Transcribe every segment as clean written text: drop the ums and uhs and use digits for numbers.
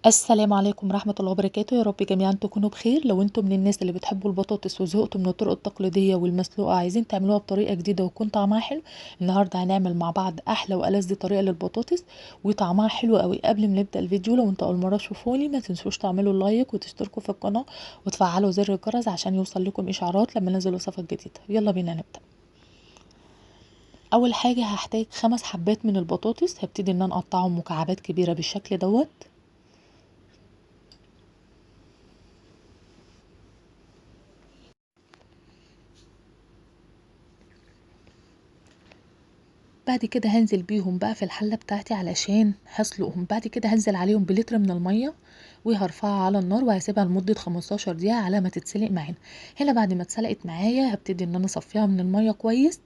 السلام عليكم ورحمة الله وبركاته، يا رب جميعا تكونوا بخير. لو انتم من الناس اللي بتحبوا البطاطس وزهقتوا من الطرق التقليدية والمسلوقة عايزين تعملوها بطريقة جديدة ويكون طعمها حلو، النهاردة هنعمل مع بعض احلى والذ طريقة للبطاطس وطعمها حلو قوي. قبل ما نبدأ الفيديو، لو انتوا اول مرة تشوفوني ما تنسوش تعملوا لايك وتشتركوا في القناة وتفعلوا زر الجرس عشان يوصل لكم اشعارات لما ننزل وصفات جديدة. يلا بينا نبدأ. اول حاجة هحتاج 5 حبات من البطاطس، هبتدي ان انا اقطعهم مكعبات كبيرة بالشكل دوت. بعد كده هنزل بيهم بقى في الحلة بتاعتي علشان هسلقهم. بعد كده هنزل عليهم بلتر من المية وهرفعها على النار وهسيبها لمدة 15 دقيقة على ما تتسلق معانا. هنا بعد ما اتسلقت معايا هبتدي ان انا اصفيها من المية كويس.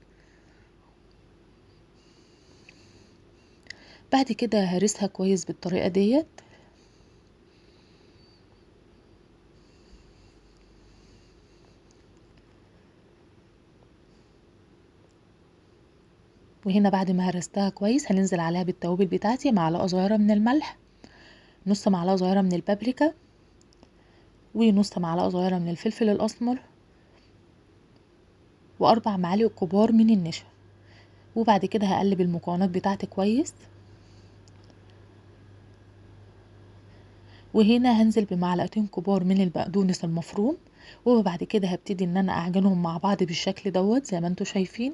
بعد كده هرسها كويس بالطريقة ديت. وهنا بعد ما هرستها كويس هننزل عليها بالتوابل بتاعتي: معلقة صغيرة من الملح، نص معلقة صغيرة من البابريكا، ونص معلقة صغيرة من الفلفل الاسمر، واربع معالق كبار من النشا. وبعد كده هقلب المكونات بتاعتي كويس. وهنا هنزل بمعلقتين كبار من البقدونس المفروم، وبعد كده هبتدي ان انا اعجنهم مع بعض بالشكل دوت زي ما انتوا شايفين.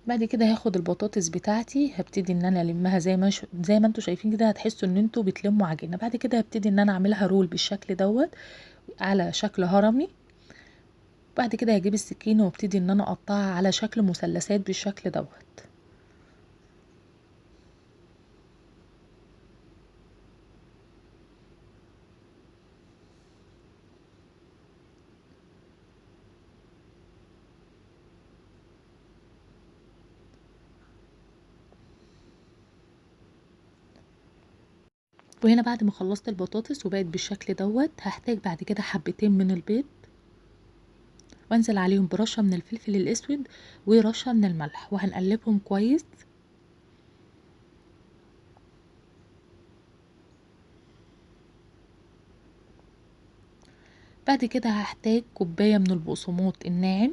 بعد كده هاخد البطاطس بتاعتي هبتدي ان انا المها زي ما انتوا شايفين كده، هتحسوا ان انتوا بتلموا عجينه. بعد كده هبتدي ان انا اعملها رول بالشكل دوت على شكل هرمي. بعد كده هجيب السكينه وابتدي ان انا اقطعها على شكل مثلثات بالشكل دوت. وهنا بعد ما خلصت البطاطس وبقت بالشكل دوت هحتاج بعد كده حبتين من البيض، وانزل عليهم برشة من الفلفل الاسود ورشة من الملح وهنقلبهم كويس. بعد كده هحتاج كوباية من البقسماط الناعم،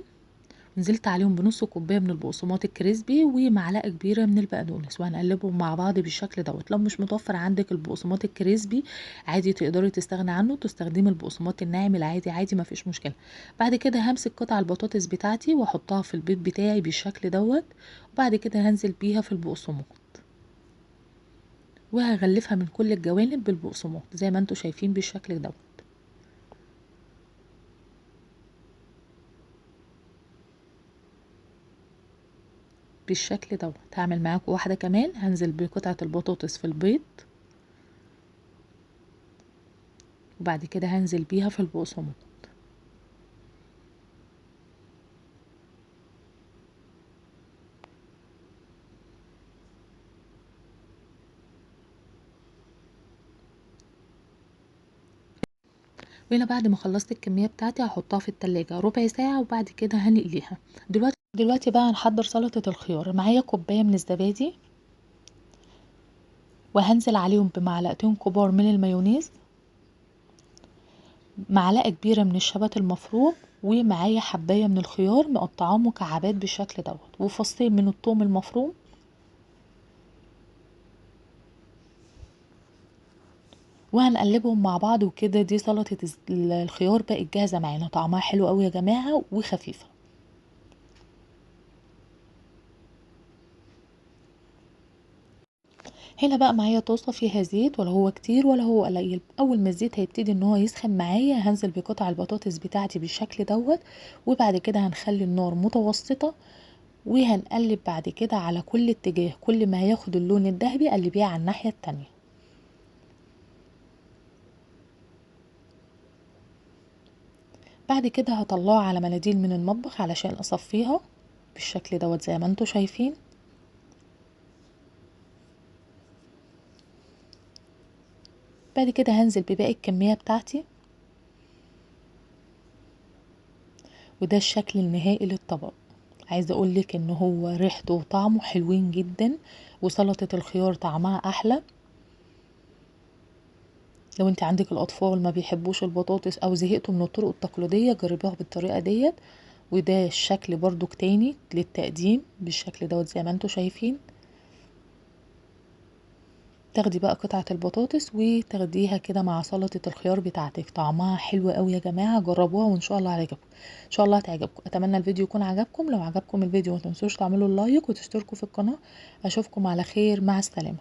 نزلت عليهم بنص كوباية من البقسماط الكريسبي ومعلقة كبيرة من البقدونس وهنقلبهم مع بعض بالشكل دوت. لو مش متوفر عندك البقسماط الكريسبي عادي تقدري تستغني عنه، تستخدمي البقسماط الناعم العادي عادي مفيش مشكلة. بعد كده همسك قطع البطاطس بتاعتي واحطها في البيض بتاعي بالشكل دوت، وبعد كده هنزل بيها في البقسماط وهغلفها من كل الجوانب بالبقسماط زي ما انتوا شايفين بالشكل دوت. بالشكل دوت هعمل معاكم واحدة كمان، هنزل بقطعة البطاطس في البيض وبعد كده هنزل بيها في البقسماط. وهنا بعد ما خلصت الكمية بتاعتي هحطها في التلاجة ربع ساعة وبعد كده هنقليها. دلوقتي بقى هنحضر سلطة الخيار. معايا كوباية من الزبادي وهنزل عليهم بمعلقتين كبار من المايونيز، معلقة كبيرة من الشبت المفروم، ومعايا حباية من الخيار مقطعاه مكعبات بالشكل دوت، وفصين من الثوم المفروم. وهنقلبهم مع بعض وكده. دي سلطة الخيار بقت جاهزة معانا، طعمها حلو قوي يا جماعة وخفيفة. هنا بقى معايا طاسة فيها زيت، ولا هو كتير ولا هو قليل. اول ما الزيت هيبتدي ان هو يسخن معايا هنزل بقطع البطاطس بتاعتي بالشكل دوت، وبعد كده هنخلي النار متوسطة وهنقلب بعد كده على كل اتجاه. كل ما هياخد اللون الذهبي قلبيه على الناحية التانية. بعد كده هطلعه على مناديل من المطبخ علشان اصفيها بالشكل دوت زي ما انتوا شايفين. بعد كده هنزل بباقي الكمية بتاعتي، وده الشكل النهائي للطبق. عايزة اقولك ان هو ريحته وطعمه حلوين جدا، وسلطة الخيار طعمها احلى. لو انت عندك الاطفال ما بيحبوش البطاطس او زهقتوا من الطرق التقليدية، جربوها بالطريقة ديت. وده الشكل برضو تاني للتقديم بالشكل دوت زي ما انتوا شايفين. تاخدي بقى قطعة البطاطس وتاخديها كده مع سلطة الخيار بتاعتك، طعمها حلو قوي يا جماعة، جربوها وان شاء الله هتعجبكم. ان شاء الله هتعجبكم. اتمنى الفيديو يكون عجبكم. لو عجبكم الفيديو ما تنسوش تعملوا اللايك وتشتركوا في القناة. اشوفكم على خير، مع السلامة.